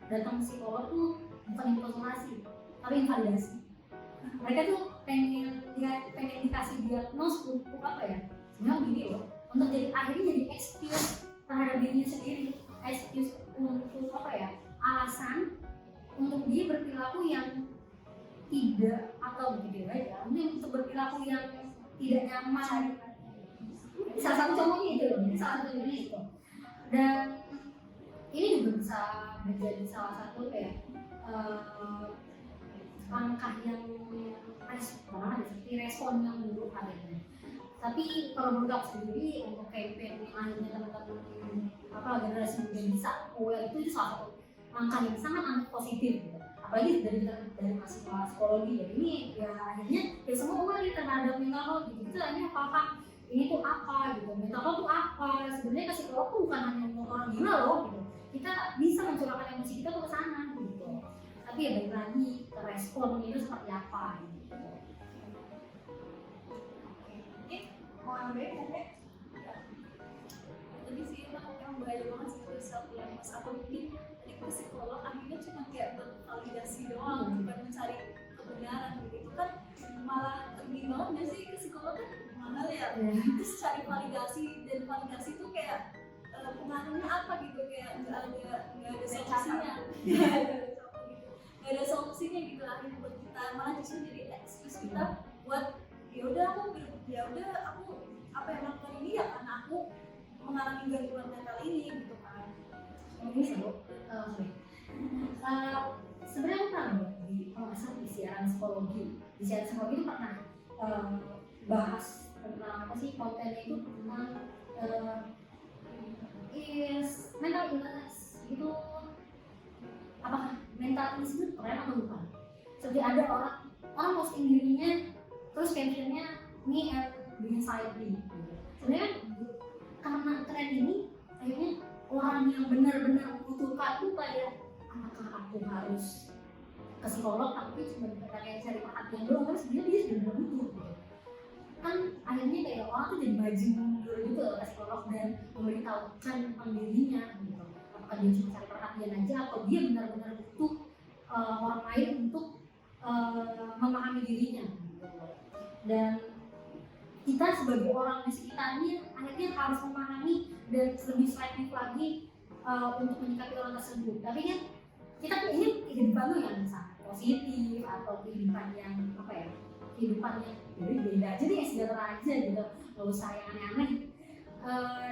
datang ke psikolog tuh bukan untuk konsultasi tapi invalidasi. Mereka tuh pengen dikasih diagnos untuk apa ya, sebenarnya gini loh, untuk jadi akhirnya jadi excuse terhadap dirinya sendiri, excuse untuk apa ya, alasan untuk dia berperilaku yang tidak atau begitu aja, mungkin untuk berperilaku yang tidak nyaman. Salah satu contohnya itu loh, itu. Dan ini juga bisa menjadi salah satu kayak langkah yang respon yang buruk adanya. Tapi kalau menurut aku sendiri untuk campaign yang akhirnya teman-teman generasi muda bisa aware itu salah satu langkah yang sangat positif gitu. Apalagi dari mahasiswa psikologi ya, ini ya akhirnya ya semua aware terhadap mental health gitu. Itu hanya apa ini tuh apa gitu, mental health tuh apa, sebenarnya ke psikolog tuh bukan hanya untuk orang gila loh gitu. Kita bisa mencurahkan emosi kita tuh ke sana gitu. Tapi ya balik lagi ke responnya itu seperti apa gitu. Mau nambahin kan ya? Tadi sih emang bahaya banget sih kalau self diagnose atau mungkin tadi ke psikolog akhirnya cuma kayak validasi doang, bukan mencari kebenaran gitu. Itu kan malah lebih banget nggak sih ke psikolog kan mahal ya. Terus cari validasi, dan validasi itu kayak pengaruhnya apa gitu, kayak nggak ada solusinya. Nggak ada solusinya gitu akhirnya buat kita, malah justru jadi excuse kita buat ya udah aku apa yang melakukan ini ya karena mengalami gangguan mental ini gitu kan. Ini seru. Sebenarnya aku pernah buat di siaran psikologi. Di siaran psikologi itu pernah bahas tentang apa sih, kontennya itu tentang is mental illness itu, apakah mental illness itu keren atau bukan? Seperti ada orang posting dirinya terus captionnya me and anxiety. Sebenarnya karena tren ini akhirnya orang yang benar-benar membutuhkan tuh kayak, apakah aku harus ke psikolog tapi cuma kayak cari perhatian doang, kan sebenarnya dia sudah butuh gitu. Kan akhirnya kayak orang tuh jadi bajing mundur gitu ke psikolog dan memberitahukan tentang dirinya gitu. Apakah dia cuma cari perhatian aja atau dia benar-benar butuh orang lain untuk memahami dirinya gitu. Dan kita sebagai orang di sekitarnya akhirnya harus memahami dan lebih selektif lagi untuk menyikapi orang tersebut. Tapi kan kita ini kehidupan tuh yang sangat positif atau kehidupan yang apa ya, kehidupan yang beda aja deh, sejahtera aja gitu, nggak usah yang aneh-aneh.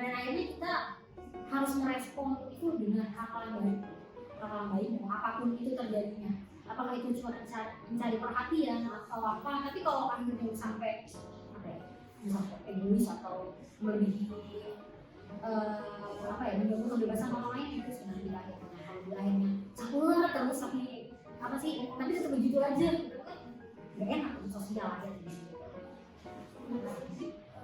Dan akhirnya kita harus merespon itu dengan hal-hal yang baik, apapun itu terjadinya. Apakah itu cuma mencari perhatian atau apa? Tapi kalau akhirnya sampai apa ya, sampai egois atau melebihi apa ya, mengganggu kebebasan orang lain, itu sudah tidak akhirnya. Kalau akhirnya campur terus tapi apa sih? Tapi tetap begitu aja, gitu kan? Gak enak untuk sosial aja gitu.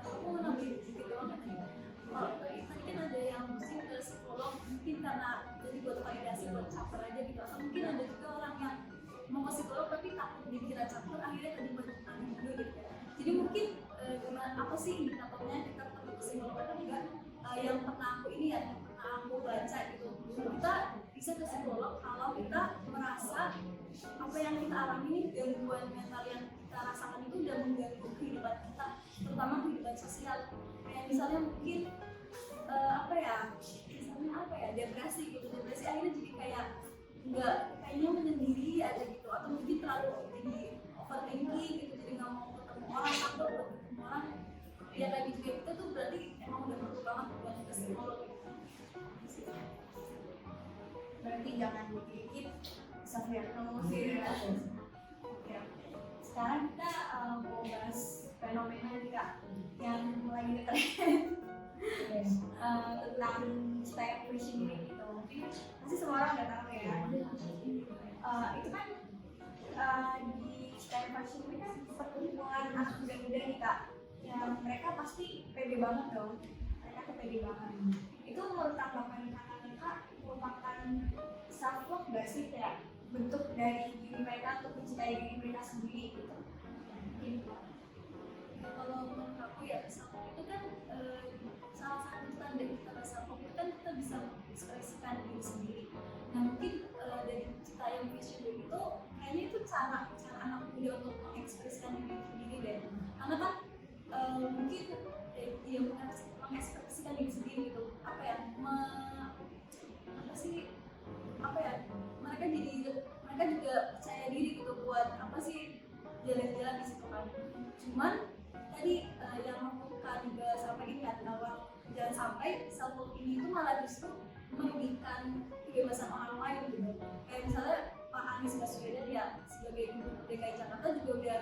Aku mau nambahin sedikit doang kan ya. Kalau tadi kan ada yang mesti ke psikolog mungkin karena jadi buat validasi, buat caper aja gitu. Atau mungkin ada juga orang yang mau ke psikolog tapi takut dikira caper, akhirnya tadi banyak juga gitu. Jadi mungkin gimana, apa sih indikatornya kita perlu ke psikolog atau enggak? Yang pernah aku ini ya, yang pernah aku baca gitu, kita bisa ke psikolog kalau kita merasa apa yang kita alami ini, gangguan mental yang kita rasakan itu udah mengganggu kehidupan kita, terutama kehidupan sosial. Kayak misalnya mungkin depresi gitu, depresi akhirnya jadi kayak nggak, kayaknya menyendiri aja gitu, atau mungkin terlalu jadi overthinking gitu, jadi nggak mau ketemu orang, takut buat ketemu orang. Ya kayak gitu kita tuh berarti emang udah perlu banget buat ke psikolog gitu. Berarti jangan dikit self diagnosis. Oke. Sekarang kita mau bahas fenomena nih Kak, yang lagi ngetren tentang Stay Fashion Week gitu. Mungkin pasti semua orang udah tahu ya. Itu kan di Stay Fashion Week kan perkumpulan anak muda-muda nih Kak, yang mereka pasti pede banget dong. Mereka tuh pede banget. Itu menurut tanggapan Kakak merupakan self love gak sih, kayak bentuk dari diri mereka untuk mencintai diri mereka sendiri gitu? Kalau menurut aku ya, self love itu kan salah satu tanda kita self love itu kan kita bisa mengekspresikan diri sendiri. Nah mungkin dari cita yang fashion week itu kayaknya itu cara anak muda untuk mengekspresikan diri sendiri deh. Karena kan mungkin dia mengekspresikan diri sendiri gitu, apa ya, mereka juga percaya diri gitu buat apa sih jalan-jalan di situ kan. Cuman tadi yang aku juga sampaikan kan, bahwa jangan sampai self love ini itu malah justru merugikan kebebasan orang lain gitu. Kayak misalnya Pak Anies Baswedan ya sebagai gubernur DKI Jakarta juga udah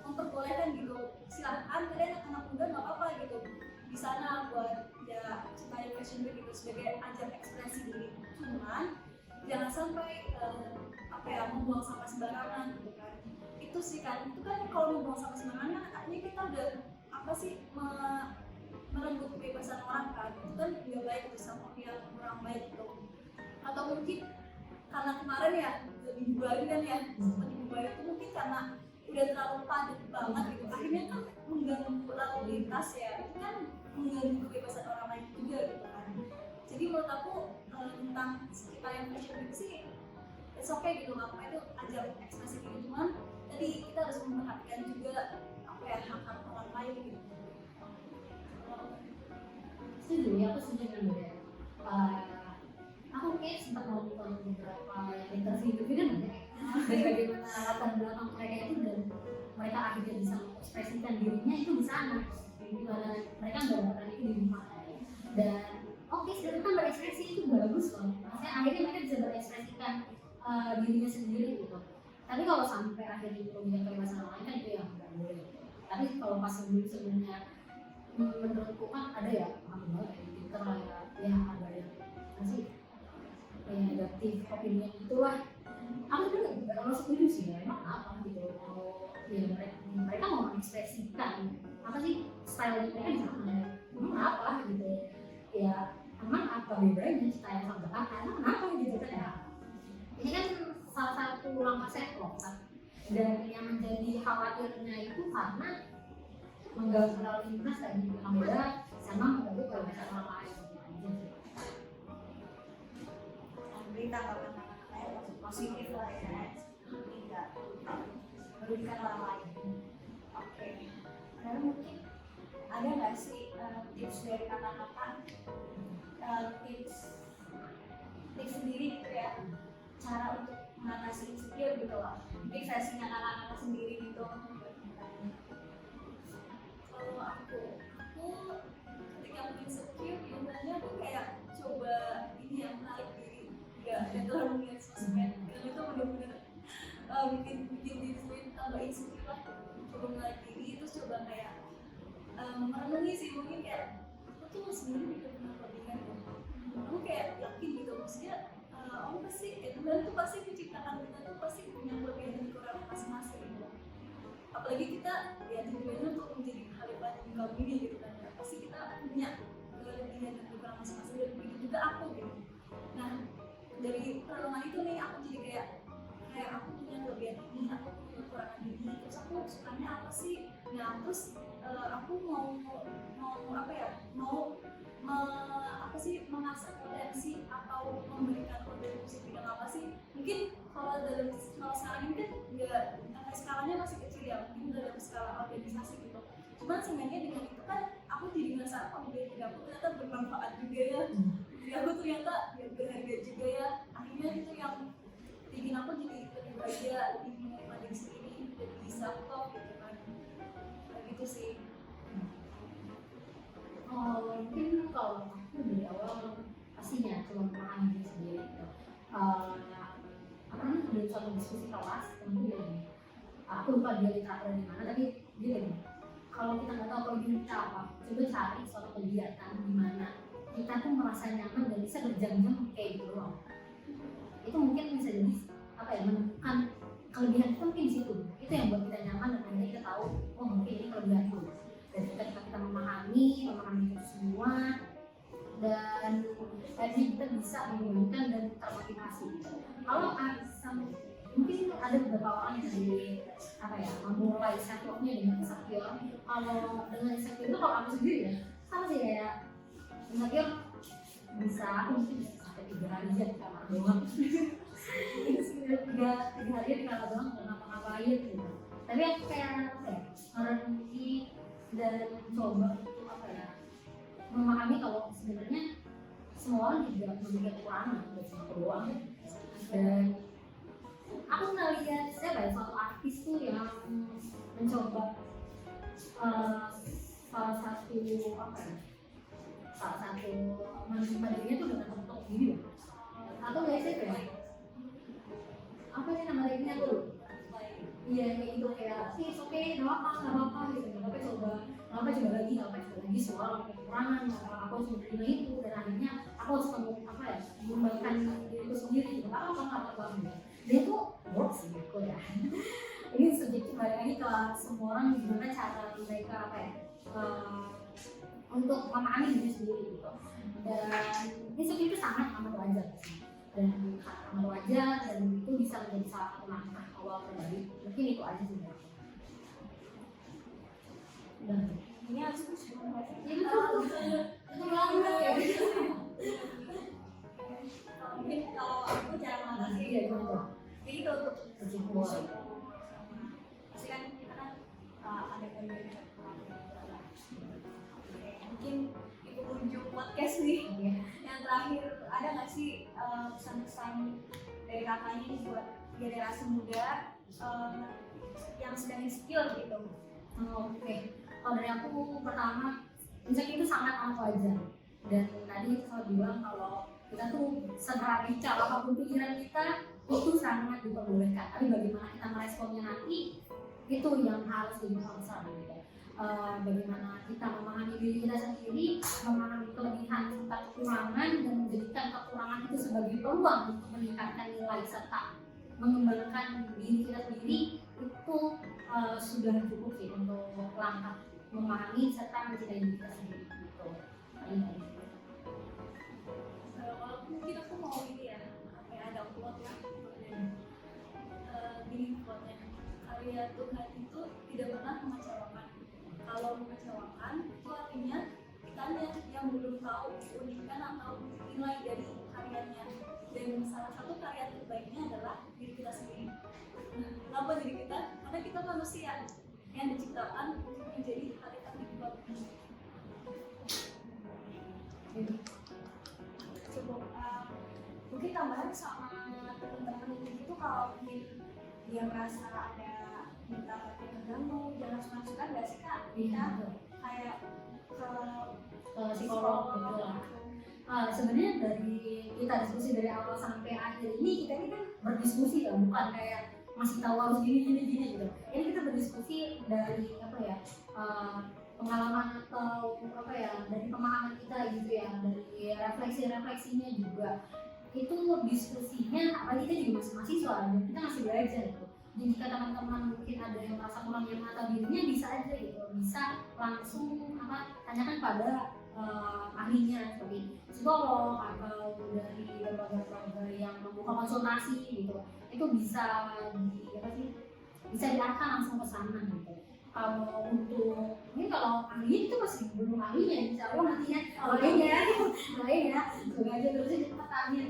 memperbolehkan gitu, silahkan kalian anak muda nggak apa-apa gitu di sana buat ya ciptain fashion week gitu sebagai ajang ekspresi diri. Cuman jangan sampai membuang sampah sembarangan gitu kan. Itu sih kan, itu kan kalau membuang sampah sembarangan artinya kita udah merenggut kebebasan orang kan. Itu kan nggak baik gitu, sama yang kurang baik gitu. Atau mungkin karena kemarin ya di Bali kan ya, seperti di Bali itu mungkin karena udah terlalu padat banget gitu, akhirnya kan mengganggu lalu lintas ya, itu kan mengganggu kebebasan orang lain juga gitu kan. Jadi menurut aku tentang kita yang fashion week sih it's okay gitu, apa itu ajang ekspresi gitu, cuman tadi kita harus memperhatikan juga hak-hak orang lain gitu. Setuju ya, aku setuju dengan Beda. Aku kayak sempat nonton beberapa interview kan banyak dari bagaimana latar belakang mereka itu, dan mereka akhirnya bisa mengekspresikan dirinya itu di sana. Jadi mereka nggak dapat itu di rumah. Dan oke, sebenarnya kan berekspresi itu bagus loh, maksudnya akhirnya mereka bisa berekspresikan dirinya sendiri gitu. Tapi kalau sampai akhirnya merugikan kebebasan orang lain kan itu yang nggak boleh gitu. Tapi kalau pas sebelumnya menurutku kan ada ya banget kayak Twitter lah ya ada yang masih kayak negatif opinion itulah. Aku juga nggak terlalu setuju sih ya, emang apa gitu kalau ya mereka mau mengekspresikan apa sih style mereka di sana, emang apa gitu ya, emang apa bedanya style sama apa, emang kenapa gitu kan ya. Ini kan salah satu langkah self kan, dan yang menjadi khawatirnya itu karena mengganggu lalu lintas tadi yang beda sama mengganggu kebebasan orang lain gitu aja sih. Berita positif lah ya, tidak merugikan orang lain. Oke, lalu mungkin ada nggak sih tips dari kakak-kakak, tips sendiri gitu ya, cara untuk mengatasi insecure gitu loh, mungkin versinya kakak-kakak sendiri gitu. Kalau aku ketika aku insecure biasanya aku kayak coba ini yang menarik diri, nggak terlalu melihat sosmed karena itu benar-benar bikin diri sendiri tambah insecure lah. Coba menarik diri terus coba kayak merenungi sih, mungkin kayak aku tuh sebenarnya tidak pernah kelebihan ya. Aku kayak yakin gitu, maksudnya aku pasti Tuhan tuh pasti menciptakan kita tuh pasti punya kelebihan dan kekurangan masing-masing gitu. Apalagi kita ya tujuannya untuk menjadi khalifah di muka bumi gitu kan, pasti kita punya kelebihan dan kekurangan masing-masing, dan begitu juga aku gitu. Nah dari pertolongan itu nih aku jadi kayak aku punya kelebihan ini, aku punya kekurangan ini, terus aku sukanya apa sih. Nah terus aku mau apa ya, apa sih mengasah potensi atau memberikan kontribusi bidang apa sih. Mungkin kalau sekarang ini kan nggak skalanya masih kecil ya, mungkin dalam skala organisasi gitu. Cuman sebenarnya dengan itu kan aku jadi ngerasa diri aku ternyata bermanfaat juga ya, diri aku ternyata berharga juga ya. Akhirnya itu yang bikin aku jadi lebih bahagia, lebih menerima diri sendiri, lebih bisa top gitu kan, kayak gitu sih. Mungkin kalau aku dari awal pastinya cuma memahami diri sendiri gitu. Apa namanya dari suatu diskusi kelas tentu ya gini, aku lupa dia literatur di mana tapi dia gini, kalau kita nggak tahu kelebihan kita apa, coba cari suatu kegiatan di mana kita tuh merasa nyaman dan bisa berjam-jam kayak gitu loh. Itu mungkin bisa jadi apa ya, menemukan kelebihan itu mungkin di situ. Itu yang buat kita nyaman dan akhirnya kita tahu oh mungkin ini kelebihanku. Dan ketika kita memahami itu semua, dan akhirnya kita bisa mengembangkan dan termotivasi. Kalau mungkin ada beberapa orang yang jadi apa ya, memulai self love-nya dengan insecure. Kalau dengan insecure itu kalau aku sendiri ya sama sih kayak insecure, bisa aku mungkin bisa sampai 3 hari aja di kamar doang. tiga hari di kamar doang nggak ngapa-ngapain gitu. Tapi aku kayak apa ya, merenungi dan coba untuk apa ya, memahami kalau sebenarnya semua orang juga memiliki kekurangan, bukan cuma aku doang. Dan aku ngeliat siapa ya, suatu artis tuh yang mencoba salah satu menerima dirinya tuh dengan bentuk video atau nggak sih kayak apa sih nama lainnya tuh. Iya kayak gitu, kayak sih oke nggak apa gitu, nggak apa coba lagi semua orang kekurangan, aku harus menerima itu dan akhirnya aku harus mengembangkan diriku sendiri gitu, nggak apa gitu. Dia tuh works sih gitu ya. Ini subjektif, balik lagi ke semua orang gimana cara mereka untuk memahami diri sendiri gitu. Dan itu sangat amat wajar sih. Dan amat wajar dan itu bisa menjadi salah satu langkah awal terbaik. Mungkin itu aja sih. Dan Ini harus itu mungkin kalau aku cara mengatasi iya gitu. jadi itu untuk Bersyukur. pasti kan kita kan ada kelebihan. Mungkin di penghujung podcast nih, Oke. yang terakhir ada nggak sih pesan-pesan dari kakaknya ini buat generasi muda yang sedang insecure gitu? Oke. Kalau dari aku pertama, insecure itu sangat amat wajar. Dan tadi saya bilang kalau kita tuh seradikal apapun pikiran kita itu sangat diperbolehkan, tapi bagaimana kita meresponnya nanti itu yang harus jadi concern gitu. Bagaimana kita memahami diri kita sendiri, memahami kelebihan serta kekurangan, dan menjadikan kekurangan itu sebagai peluang untuk meningkatkan nilai serta mengembangkan diri kita sendiri, itu sudah cukup sih untuk langkah memahami serta mencintai diri kita sendiri gitu. Kalau mungkin aku mau ini ya, apa ya, ada quote ya, gini quote-nya, karya Tuhan itu tidak pernah mengecewakan. Kalau mengecewakan itu artinya kitanya yang belum tahu keunikan atau nilai dari karyanya. Dan salah satu karya terbaiknya adalah diri kita sendiri. Nah, kenapa diri kita? Karena kita manusia yang diciptakan untuk menjadi habitat hidup. Cukup mungkin tambahan sama teman-teman ini itu, kalau mungkin dia merasa ada minta bantuan terganggu, jangan langsung masukkan, nggak sih kak? Kita kayak ke psikolog gitu lah. Sebenarnya dari kita diskusi dari awal sampai akhir ini, kita ini kan berdiskusi ya, bukan kayak masih tahu harus gini gitu. Ini kita berdiskusi dari apa ya, pengalaman atau apa ya, dari pemahaman kita gitu ya, dari refleksinya juga. Itu diskusinya, apalagi kita juga masih mahasiswa dan kita masih belajar gitu. Jadi jika teman-teman mungkin ada yang merasa kurang yang mata dirinya, bisa aja gitu, bisa langsung tanyakan pada ahlinya seperti psikolog atau dari lembaga-lembaga yang membuka konsultasi gitu. Itu bisa bisa diarahkan langsung ke sana gitu. Kalau untuk ini, kalau ahlinya itu masih belum ahlinya, insya Allah nantinya ya semoga aja terusnya kita tanya.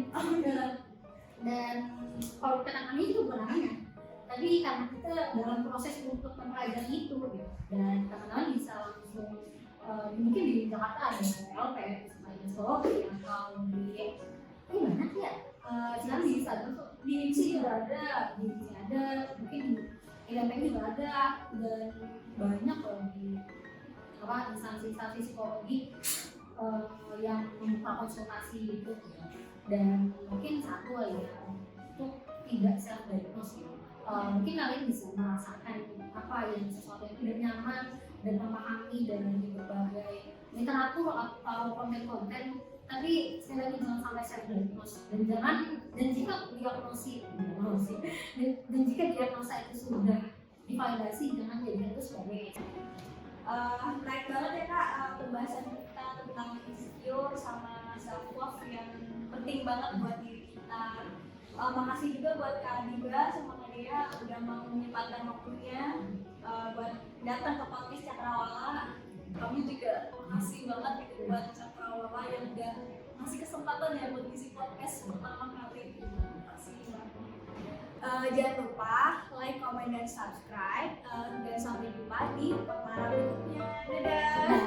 Dan kalau kita ahli itu bukan ahlinya, tapi karena kita dalam proses untuk mempelajari itu gitu. Dan teman-teman bisa langsung mungkin di Jakarta ada LP misalnya psikologi, atau di mana ya, sekarang di IMSI juga ada, di IMSI ada, mungkin di ILMP juga ada, dan banyak loh di instansi psikologi yang membuka konsultasi itu. Dan mungkin satu ya, itu tidak self diagnose gitu. Mungkin kalian bisa merasakan apa yang sesuatu yang tidak nyaman dan memahami dari berbagai literatur atau konten-konten, tapi sekali lagi jangan sampai self diagnose, dan jika diagnosa itu sudah divalidasi, jangan jadikan itu sebagai Menarik banget ya kak, pembahasan kita tentang insecure sama self love yang penting banget buat diri kita. Makasih juga buat Kak Adiba sama Kak Dea udah mau menyempatkan waktunya buat datang ke podcast Cakrawala. Kami juga makasih banget gitu buat Cakrawala yang udah ngasih kesempatan ya buat ngisi podcast pertama kali. Makasih banget. Jangan lupa like, comment, dan subscribe, dan sampai jumpa di pertemuan berikutnya. Dadah.